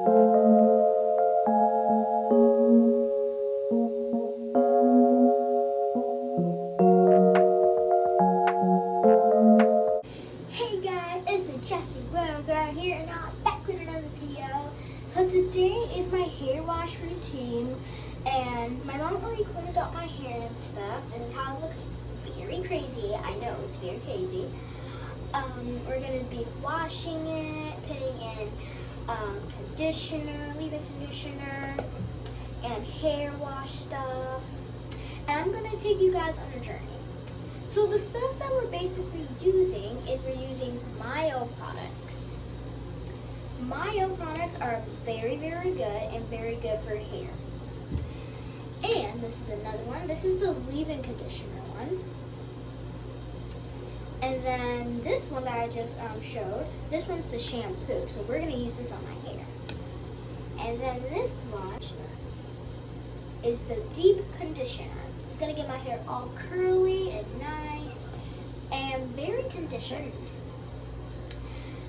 Hey guys, it's Jessie here, and I'm back with another video. So today is my hair wash routine, and my mom already combed out my hair and stuff. This is how it looks. Very crazy. I know it's very crazy. We're gonna be washing it, putting in conditioner, leave-in conditioner, and hair wash stuff. And I'm gonna take you guys on a journey. So the stuff that we're basically using is we're using Myo products. Myo products are very, very good and very good for hair. And this is another one. This is the leave-in conditioner one. And then this one that I just showed, this one's the shampoo. So we're going to use this on my hair. And then this one is the deep conditioner. It's going to get my hair all curly and nice and very conditioned.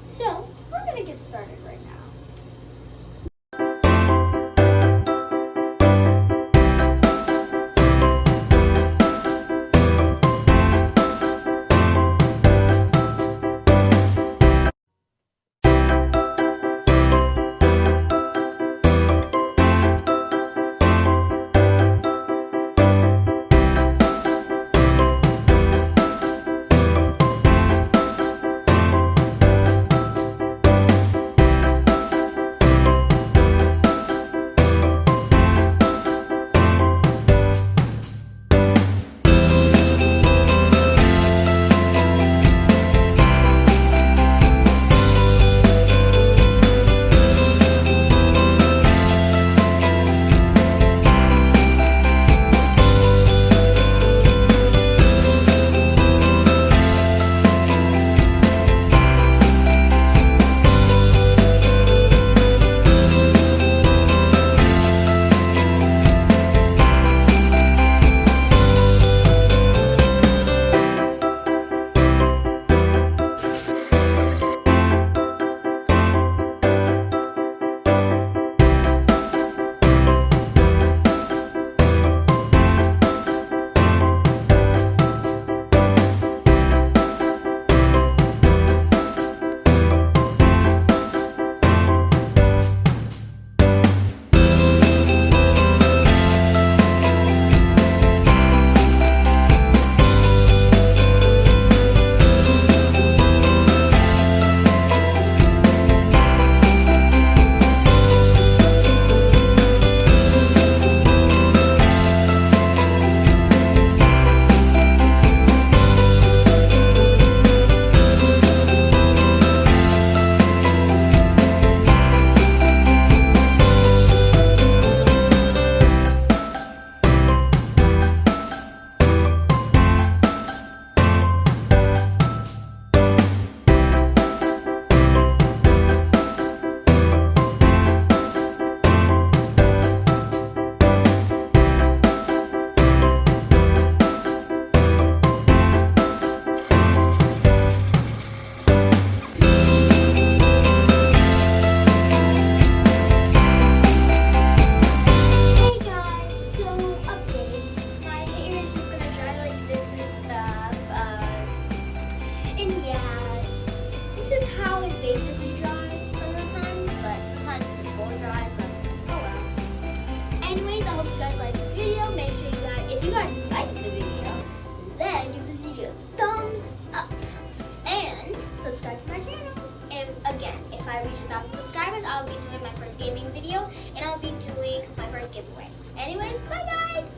So we're going to get started right now. If you guys liked the video, then give this video a thumbs up and subscribe to my channel. And again, if I reach 1,000 subscribers, I'll be doing my first gaming video and I'll be doing my first giveaway. Anyways, bye guys!